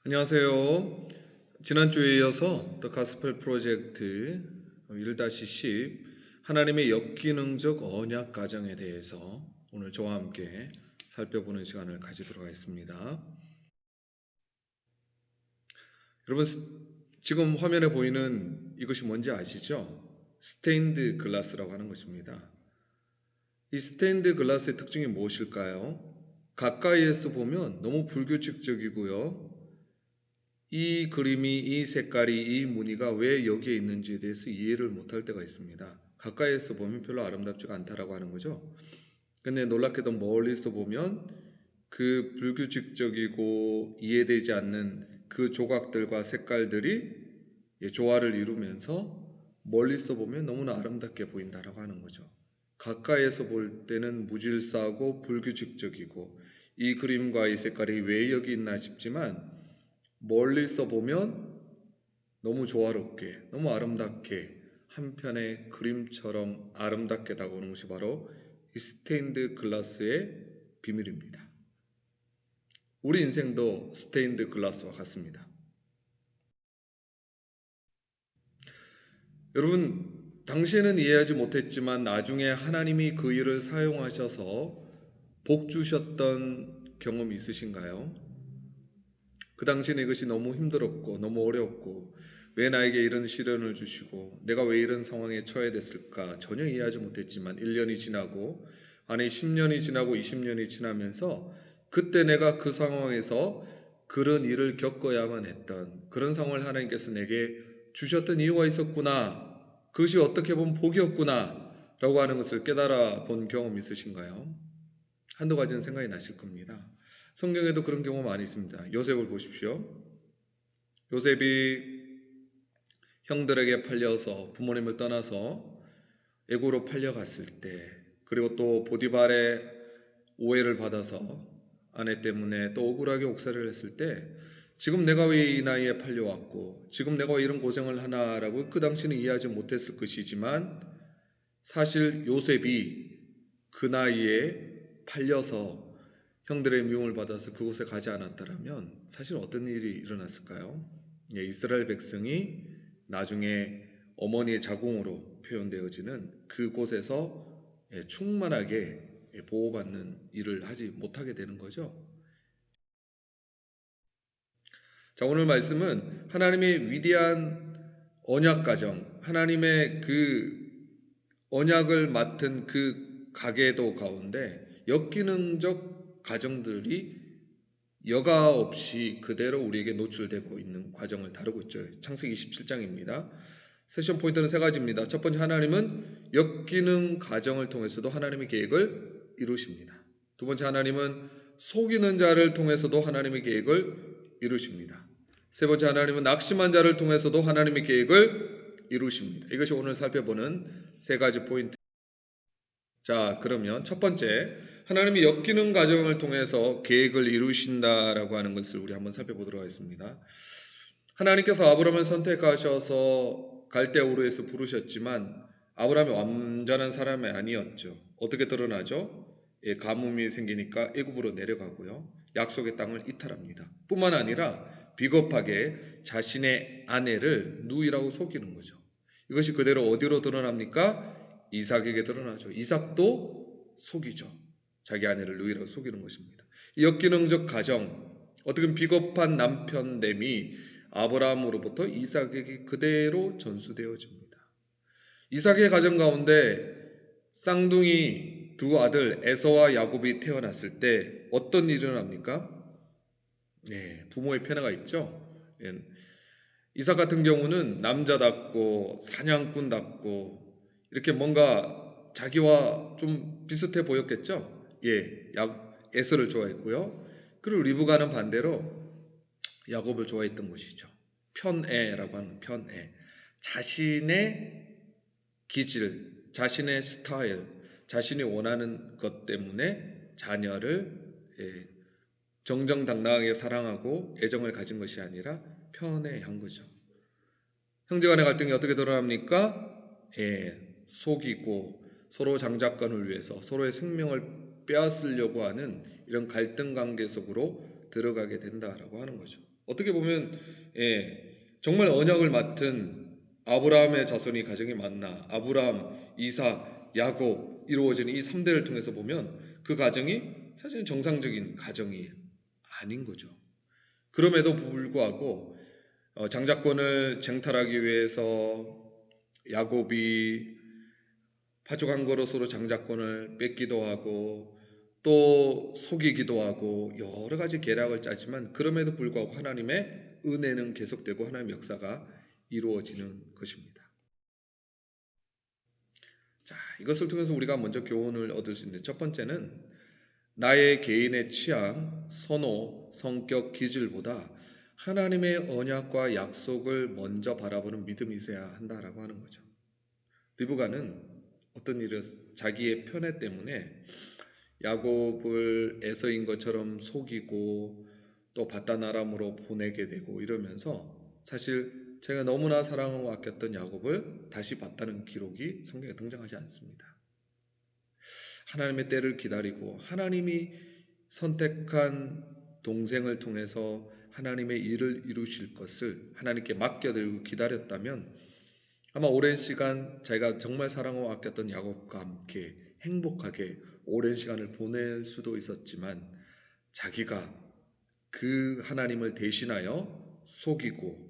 안녕하세요. 지난주에 이어서 더 가스펠 프로젝트 1-10 하나님의 역기능적 언약 가정에 대해서 오늘 저와 함께 살펴보는 시간을 가지도록 하겠습니다. 여러분, 지금 화면에 보이는 이것이 뭔지 아시죠? 스테인드 글라스라고 하는 것입니다. 이 스테인드 글라스의 특징이 무엇일까요? 가까이에서 보면 너무 불규칙적이고요. 이 그림이, 이 색깔이, 이 무늬가 왜 여기에 있는지에 대해서 이해를 못할 때가 있습니다. 가까이에서 보면 별로 아름답지가 않다라고 하는 거죠. 근데 놀랍게도 멀리서 보면 그 불규칙적이고 이해되지 않는 그 조각들과 색깔들이 조화를 이루면서 멀리서 보면 너무나 아름답게 보인다라고 하는 거죠. 가까이에서 볼 때는 무질서하고 불규칙적이고 이 그림과 이 색깔이 왜 여기 있나 싶지만 멀리서 보면 너무 조화롭게, 너무 아름답게 한 편의 그림처럼 아름답게 다가오는 것이 바로 이 스테인드 글라스의 비밀입니다. 우리 인생도 스테인드 글라스와 같습니다. 여러분, 당시에는 이해하지 못했지만 나중에 하나님이 그 일을 사용하셔서 복 주셨던 경험이 있으신가요? 그 당시에는 이것이 너무 힘들었고 너무 어려웠고 왜 나에게 이런 시련을 주시고 내가 왜 이런 상황에 처해 됐을까 전혀 이해하지 못했지만 1년이 지나고 아니 10년이 지나고 20년이 지나면서 그때 내가 그 상황에서 그런 일을 겪어야만 했던 그런 상황을 하나님께서 내게 주셨던 이유가 있었구나. 그것이 어떻게 보면 복이었구나 라고 하는 것을 깨달아 본 경험이 있으신가요? 한두 가지는 생각이 나실 겁니다. 성경에도 그런 경우 많이 있습니다. 요셉을 보십시오. 요셉이 형들에게 팔려서 부모님을 떠나서 애고로 팔려갔을 때 그리고 또 보디발의 오해를 받아서 아내 때문에 또 억울하게 옥살이를 했을 때 지금 내가 왜 이 나이에 팔려왔고 지금 내가 왜 이런 고생을 하나라고 그 당시는 이해하지 못했을 것이지만 사실 요셉이 그 나이에 팔려서 형들의 미움을 받아서 그곳에 가지 않았다면 사실 어떤 일이 일어났을까요? 이스라엘 백성이 나중에 어머니의 자궁으로 표현되어지는 그곳에서 충만하게 보호받는 일을 하지 못하게 되는 거죠. 자, 오늘 말씀은 하나님의 위대한 언약 가정, 하나님의 그 언약을 맡은 그 가계도 가운데 역기능적 가정들이 여과 없이 그대로 우리에게 노출되고 있는 과정을 다루고 있죠. 창세기 27장입니다. 세션 포인트는 세 가지입니다. 첫 번째, 하나님은 역기능 가정을 통해서도 하나님의 계획을 이루십니다. 두 번째, 하나님은 속이는 자를 통해서도 하나님의 계획을 이루십니다. 세 번째, 하나님은 낙심한 자를 통해서도 하나님의 계획을 이루십니다. 이것이 오늘 살펴보는 세 가지 포인트. 자, 그러면 첫 번째, 하나님이 엮이는 과정을 통해서 계획을 이루신다라고 하는 것을 우리 한번 살펴보도록 하겠습니다. 하나님께서 아브라함을 선택하셔서 갈대우르에서 부르셨지만 아브라함이 완전한 사람이 아니었죠. 어떻게 드러나죠? 가뭄이 생기니까 애굽으로 내려가고요. 약속의 땅을 이탈합니다. 뿐만 아니라 비겁하게 자신의 아내를 누이라고 속이는 거죠. 이것이 그대로 어디로 드러납니까? 이삭에게 드러나죠. 이삭도 속이죠. 자기 아내를 누이라고 속이는 것입니다. 이 역기능적 가정, 어떻게 보면 비겁한 남편됨이 아브라함으로부터 이삭에게 그대로 전수되어집니다. 이삭의 가정 가운데 쌍둥이 두 아들 에서와 야곱이 태어났을 때 어떤 일이 일어납니까? 네, 부모의 편애가 있죠. 예, 이삭 같은 경우는 남자답고 사냥꾼답고 이렇게 뭔가 자기와 좀 비슷해 보였겠죠. 에서를 좋아했고요. 그리고 리브가는 반대로 야곱을 좋아했던 것이죠. 편애라고 하는 편애. 자신의 기질, 자신의 스타일, 자신이 원하는 것 때문에 자녀를 정정당당하게 사랑하고 애정을 가진 것이 아니라 편애한 거죠. 형제간의 갈등이 어떻게 드러납니까? 속이고 서로 장자권을 위해서 서로의 생명을 빼앗으려고 하는 이런 갈등 관계 속으로 들어가게 된다라고 하는 거죠. 어떻게 보면 정말 언약을 맡은 아브라함의 자손이 가정이 많나, 아브라함, 이삭, 야곱 이루어지는 이 3대를 통해서 보면 그 가정이 사실은 정상적인 가정이 아닌 거죠. 그럼에도 불구하고 장자권을 쟁탈하기 위해서 야곱이 파죽한 거로서로 장자권을 뺏기도 하고 또 속이기도 하고 여러 가지 계략을 짜지만 그럼에도 불구하고 하나님의 은혜는 계속되고 하나님의 역사가 이루어지는 것입니다. 자, 이것을 통해서 우리가 먼저 교훈을 얻을 수 있는데, 첫 번째는 나의 개인의 취향, 선호, 성격, 기질보다 하나님의 언약과 약속을 먼저 바라보는 믿음이 있어야 한다라고 하는 거죠. 리브가는 어떤 일을 자기의 편애 때문에 야곱을 에서인 것처럼 속이고 또 바다나람으로 보내게 되고 이러면서 사실 제가 너무나 사랑하고 아꼈던 야곱을 다시 봤다는 기록이 성경에 등장하지 않습니다. 하나님의 때를 기다리고 하나님이 선택한 동생을 통해서 하나님의 일을 이루실 것을 하나님께 맡겨드리고 기다렸다면 아마 오랜 시간 자기가 정말 사랑하고 아꼈던 야곱과 함께 행복하게 오랜 시간을 보낼 수도 있었지만, 자기가 그 하나님을 대신하여 속이고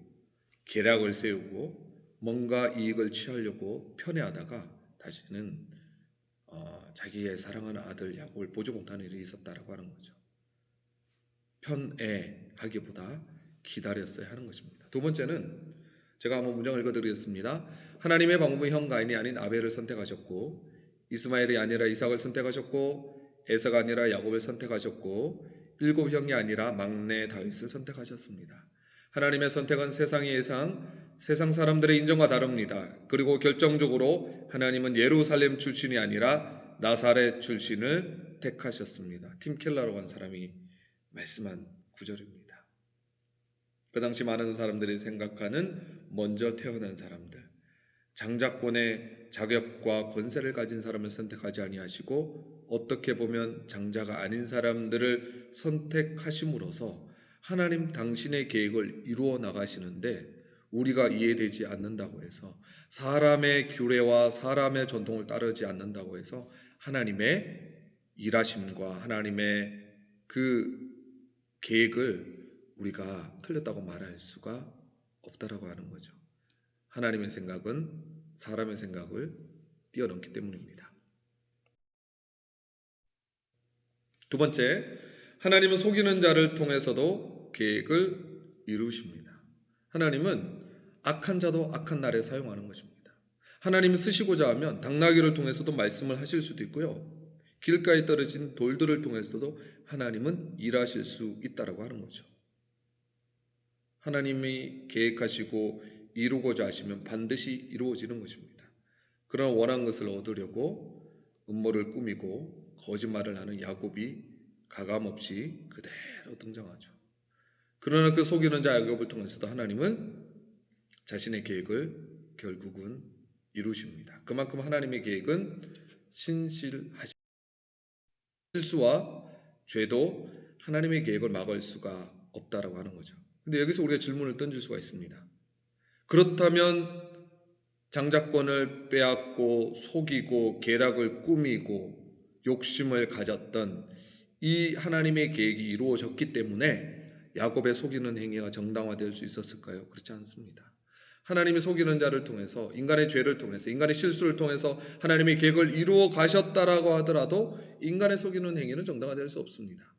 계략을 세우고 뭔가 이익을 취하려고 편애하다가 다시는 자기의 사랑하는 아들 야곱을 보지 못하는 일이 있었다라고 하는 거죠. 편애하기보다 기다렸어야 하는 것입니다. 두 번째는 제가 한번 문장을 읽어드리겠습니다. 하나님의 방법은 형 가인이 아닌 아벨을 선택하셨고, 이스마엘이 아니라 이삭을 선택하셨고, 에서가 아니라 야곱을 선택하셨고, 일곱 형이 아니라 막내 다윗을 선택하셨습니다. 하나님의 선택은 세상의 예상, 세상 사람들의 인정과 다릅니다. 그리고 결정적으로 하나님은 예루살렘 출신이 아니라 나사렛 출신을 택하셨습니다. 팀 켈러라고 하는 사람이 말씀한 구절입니다. 그 당시 많은 사람들이 생각하는 먼저 태어난 사람들, 장자권의 자격과 권세를 가진 사람을 선택하지 아니하시고 어떻게 보면 장자가 아닌 사람들을 선택하심으로써 하나님 당신의 계획을 이루어 나가시는데 우리가 이해되지 않는다고 해서, 사람의 규례와 사람의 전통을 따르지 않는다고 해서 하나님의 일하심과 하나님의 그 계획을 우리가 틀렸다고 말할 수가 없다라고 하는 거죠. 하나님의 생각은 사람의 생각을 뛰어넘기 때문입니다. 두 번째, 하나님은 속이는 자를 통해서도 계획을 이루십니다. 하나님은 악한 자도 악한 날에 사용하는 것입니다. 하나님이 쓰시고자 하면 당나귀를 통해서도 말씀을 하실 수도 있고요, 길가에 떨어진 돌들을 통해서도 하나님은 일하실 수 있다라고 하는 거죠. 하나님이 계획하시고 이루고자 하시면 반드시 이루어지는 것입니다. 그러나 원한 것을 얻으려고 음모를 꾸미고 거짓말을 하는 야곱이 가감없이 그대로 등장하죠. 그러나 그 속이는 자 야곱을 통해서도 하나님은 자신의 계획을 결국은 이루십니다. 그만큼 하나님의 계획은 신실하십니다. 실수와 죄도 하나님의 계획을 막을 수가 없다라고 하는 거죠. 근데 여기서 우리가 질문을 던질 수가 있습니다. 그렇다면 장자권을 빼앗고 속이고 계략을 꾸미고 욕심을 가졌던 이 하나님의 계획이 이루어졌기 때문에 야곱의 속이는 행위가 정당화될 수 있었을까요? 그렇지 않습니다. 하나님이 속이는 자를 통해서, 인간의 죄를 통해서, 인간의 실수를 통해서 하나님의 계획을 이루어 가셨다라고 하더라도 인간의 속이는 행위는 정당화될 수 없습니다.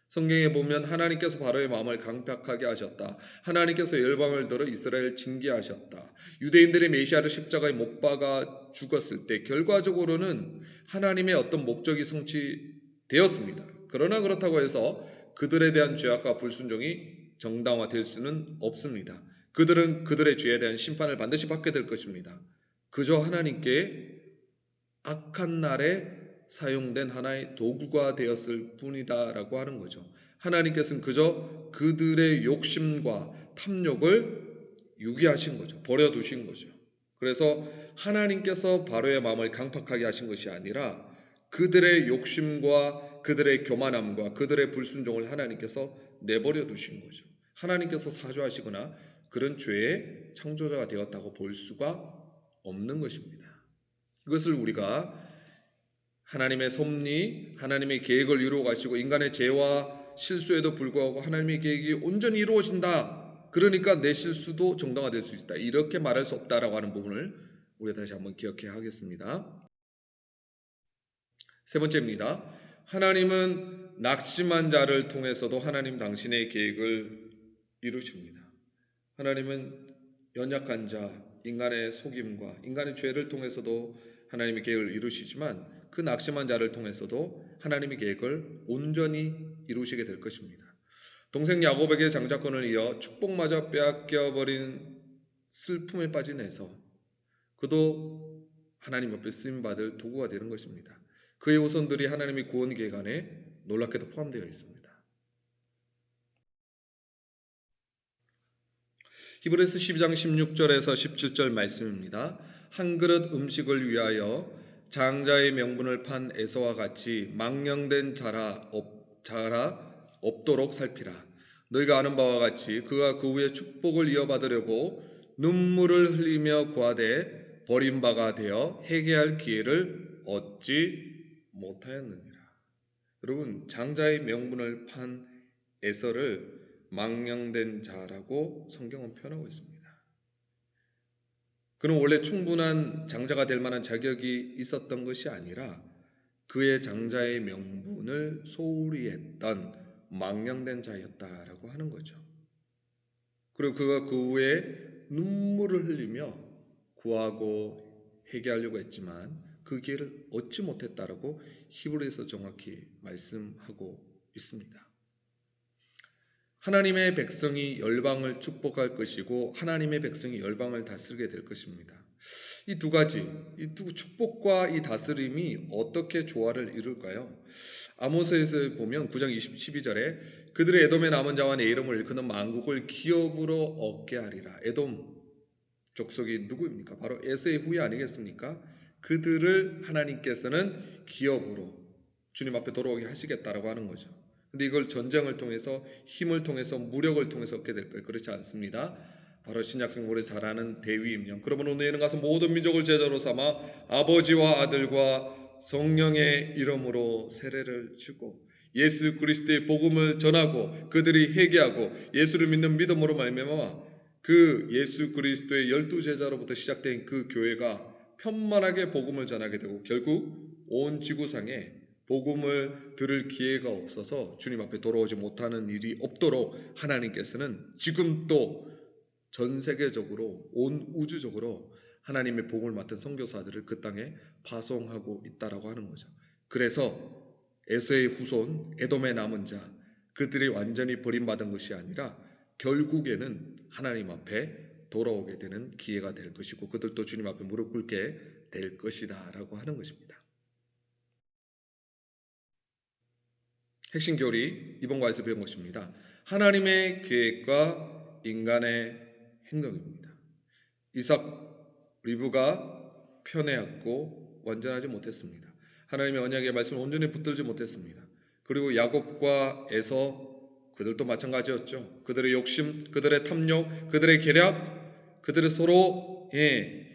성경에 보면 하나님께서 바로의 마음을 강팍하게 하셨다, 하나님께서 열방을 들어 이스라엘을 징계하셨다, 유대인들이 메시아를 십자가에 못 박아 죽었을 때 결과적으로는 하나님의 어떤 목적이 성취되었습니다. 그러나 그렇다고 해서 그들에 대한 죄악과 불순종이 정당화될 수는 없습니다. 그들은 그들의 죄에 대한 심판을 반드시 받게 될 것입니다. 그저 하나님께 악한 날에 사용된 하나의 도구가 되었을 뿐이다라고 하는 거죠. 하나님께서는 그저 그들의 욕심과 탐욕을 유기하신 거죠. 버려두신 거죠. 그래서 하나님께서 바로의 마음을 강팍하게 하신 것이 아니라 그들의 욕심과 그들의 교만함과 그들의 불순종을 하나님께서 내버려 두신 거죠. 하나님께서 사주하시거나 그런 죄의 창조자가 되었다고 볼 수가 없는 것입니다. 이것을 우리가 하나님의 섭리, 하나님의 계획을 이루어 가시고 인간의 죄와 실수에도 불구하고 하나님의 계획이 온전히 이루어진다. 그러니까 내 실수도 정당화될 수 있다. 이렇게 말할 수 없다라고 하는 부분을 우리가 다시 한번 기억해야 하겠습니다. 세 번째입니다. 하나님은 낙심한 자를 통해서도 하나님 당신의 계획을 이루십니다. 하나님은 연약한 자, 인간의 속임과 인간의 죄를 통해서도 하나님의 계획을 이루시지만 그 낙심한 자를 통해서도 하나님의 계획을 온전히 이루시게 될 것입니다. 동생 야곱에게 장자권을 이어 축복마저 빼앗겨버린 슬픔에 빠진 에서 그도 하나님 앞에 쓰임받을 도구가 되는 것입니다. 그의 후손들이 하나님의 구원 계획 안에 놀랍게도 포함되어 있습니다. 히브리서 12장 16절에서 17절 말씀입니다. 한 그릇 음식을 위하여 장자의 명분을 판 에서와 같이 망령된 자라 없도록 살피라. 너희가 아는 바와 같이 그가 그 후에 축복을 이어받으려고 눈물을 흘리며 구하되 버림바가 되어 회개할 기회를 얻지 못하였느니라. 여러분, 장자의 명분을 판 에서를 망령된 자라고 성경은 표현하고 있습니다. 그는 원래 충분한 장자가 될 만한 자격이 있었던 것이 아니라 그의 장자의 명분을 소홀히 했던 망령된 자였다라고 하는 거죠. 그리고 그가 그 후에 눈물을 흘리며 구하고 회개하려고 했지만 그 기회를 얻지 못했다라고 히브리서 정확히 말씀하고 있습니다. 하나님의 백성이 열방을 축복할 것이고 하나님의 백성이 열방을 다스리게 될 것입니다. 이 두 가지, 이 두 축복과 이 다스림이 어떻게 조화를 이룰까요? 아모스에서 보면 9장 12절에 그들의 에돔의 남은 자와 내 이름을 일컫는 만국을 기업으로 얻게 하리라. 에돔 족속이 누구입니까? 바로 에서의 후예 아니겠습니까? 그들을 하나님께서는 기업으로 주님 앞에 돌아오게 하시겠다라고 하는 거죠. 근데 이걸 전쟁을 통해서 힘을 통해서 무력을 통해서 얻게 될 거예요. 그렇지 않습니다. 바로 신약성경 우리 잘 아는 대위임령. 그러므로 너희는 가서 모든 민족을 제자로 삼아 아버지와 아들과 성령의 이름으로 세례를 주고 예수 그리스도의 복음을 전하고 그들이 회개하고 예수를 믿는 믿음으로 말미암아 그 예수 그리스도의 12제자로부터 시작된 그 교회가 편만하게 복음을 전하게 되고 결국 온 지구상에 복음을 들을 기회가 없어서 주님 앞에 돌아오지 못하는 일이 없도록 하나님께서는 지금도 전 세계적으로 온 우주적으로 하나님의 복음을 맡은 선교사들을 그 땅에 파송하고 있다라고 하는 거죠. 그래서 에서의 후손 에돔의 남은 자 그들이 완전히 버림받은 것이 아니라 결국에는 하나님 앞에 돌아오게 되는 기회가 될 것이고 그들도 주님 앞에 무릎 꿇게 될 것이다 라고 하는 것입니다. 핵심 교리 이번 과에서 배운 것입니다. 하나님의 계획과 인간의 행동입니다. 이삭 리브가 편애했고 완전하지 못했습니다. 하나님의 언약의 말씀을 온전히 붙들지 못했습니다. 그리고 야곱과 에서 그들도 마찬가지였죠. 그들의 욕심, 그들의 탐욕, 그들의 계략, 그들의 서로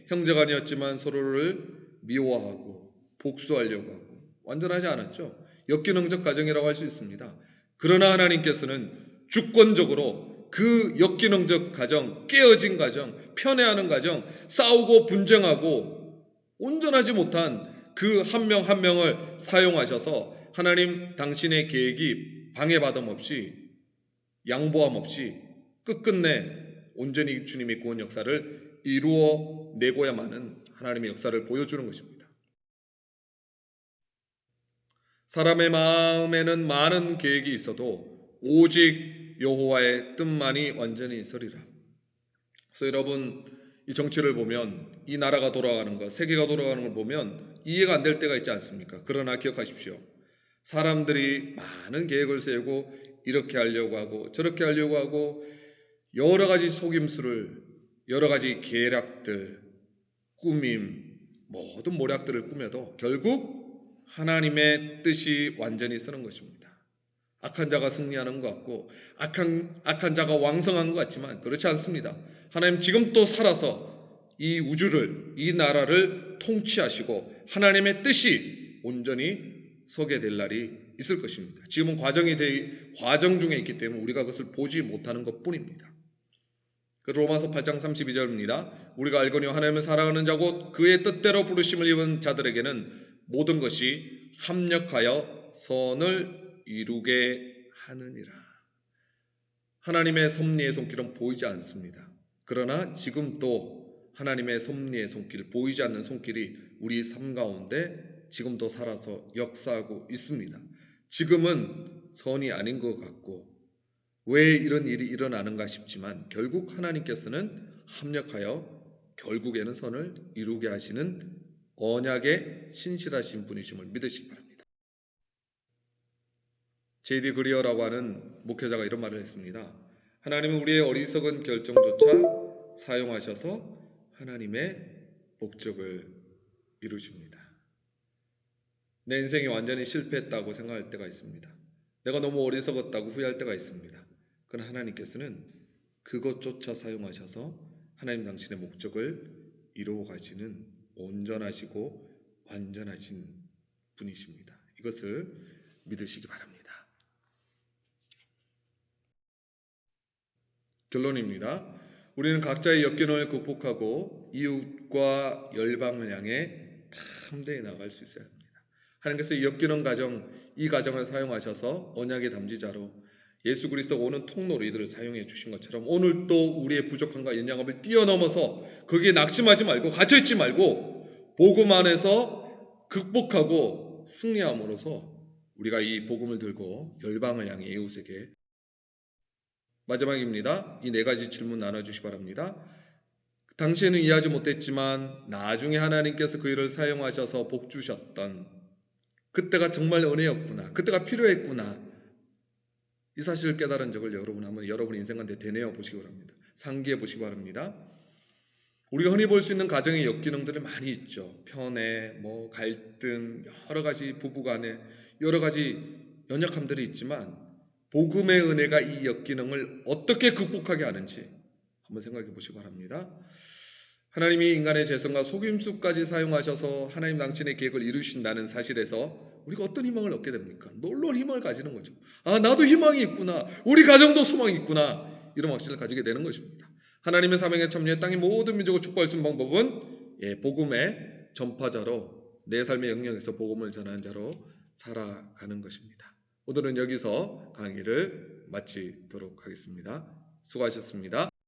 형제간이었지만 서로를 미워하고 복수하려고 하고 완전하지 않았죠. 역기능적 가정이라고 할 수 있습니다. 그러나 하나님께서는 주권적으로 그 역기능적 가정, 깨어진 가정, 편애하는 가정, 싸우고 분쟁하고 온전하지 못한 그 한 명 한 명을 사용하셔서 하나님 당신의 계획이 방해받음 없이 양보함 없이 끝끝내 온전히 주님의 구원 역사를 이루어 내고야만은 하나님의 역사를 보여주는 것입니다. 사람의 마음에는 많은 계획이 있어도 오직 여호와의 뜻만이 완전히 있으리라. 그래서 여러분 이 정치를 보면 이 나라가 돌아가는 것, 세계가 돌아가는 걸 보면 이해가 안 될 때가 있지 않습니까? 그러나 기억하십시오. 사람들이 많은 계획을 세우고 이렇게 하려고 하고 저렇게 하려고 하고 여러 가지 속임수를 여러 가지 계략들, 꾸밈, 모든 모략들을 꾸며도 결국 하나님의 뜻이 완전히 쓰는 것입니다. 악한 자가 승리하는 것 같고 악한 자가 왕성한 것 같지만 그렇지 않습니다. 하나님 지금 또 살아서 이 우주를, 이 나라를 통치하시고 하나님의 뜻이 온전히 서게 될 날이 있을 것입니다. 지금은 과정 중에 있기 때문에 우리가 그것을 보지 못하는 것뿐입니다. 로마서 8장 32절입니다. 우리가 알거니와 하나님을 사랑하는 자고 그의 뜻대로 부르심을 입은 자들에게는 모든 것이 합력하여 선을 이루게 하느니라. 하나님의 섭리의 손길은 보이지 않습니다. 그러나 지금 또 하나님의 섭리의 손길, 보이지 않는 손길이 우리 삶 가운데 지금도 살아서 역사하고 있습니다. 지금은 선이 아닌 것 같고 왜 이런 일이 일어나는가 싶지만 결국 하나님께서는 합력하여 결국에는 선을 이루게 하시는 언약의 신실하신 분이심을 믿으시기 바랍니다. 제이디 그리어라고 하는 목회자가 이런 말을 했습니다. 하나님은 우리의 어리석은 결정조차 사용하셔서 하나님의 목적을 이루십니다. 내 인생이 완전히 실패했다고 생각할 때가 있습니다. 내가 너무 어리석었다고 후회할 때가 있습니다. 그러나 하나님께서는 그것조차 사용하셔서 하나님 당신의 목적을 이루어 가시는 온전하시고 완전하신 분이십니다. 이것을 믿으시기 바랍니다. 결론입니다. 우리는 각자의 역경을 극복하고 이웃과 열방을 향해 담대히 나아갈 수 있어야 합니다. 하나님께서 이 역기능 가정, 이 가정을 사용하셔서 언약의 담지자로 예수 그리스도가 오는 통로로 이들을 사용해 주신 것처럼 오늘 또 우리의 부족함과 연약함을 뛰어넘어서 거기에 낙심하지 말고 갇혀있지 말고 복음 안에서 극복하고 승리함으로써 우리가 이 복음을 들고 열방을 향해 이웃에게 마지막입니다. 이 네 가지 질문 나눠주시기 바랍니다. 당시에는 이해하지 못했지만 나중에 하나님께서 그 일을 사용하셔서 복 주셨던 그때가 정말 은혜였구나. 그때가 필요했구나. 이 사실을 깨달은 적을 여러분 한번 여러분 인생 가운데 되뇌어 보시기 바랍니다. 상기해 보시기 바랍니다. 우리가 흔히 볼 수 있는 가정의 역기능들이 많이 있죠. 편애, 갈등, 여러 가지 부부간에 여러 가지 연약함들이 있지만 복음의 은혜가 이 역기능을 어떻게 극복하게 하는지 한번 생각해 보시기 바랍니다. 하나님이 인간의 재성과 속임수까지 사용하셔서 하나님 당신의 계획을 이루신다는 사실에서 우리가 어떤 희망을 얻게 됩니까? 놀라운 희망을 가지는 거죠. 아, 나도 희망이 있구나. 우리 가정도 소망이 있구나. 이런 확신을 가지게 되는 것입니다. 하나님의 사명에 참여해 땅의 모든 민족을 축복할 수 있는 방법은 복음의 전파자로 내 삶의 영역에서 복음을 전하는 자로 살아가는 것입니다. 오늘은 여기서 강의를 마치도록 하겠습니다. 수고하셨습니다.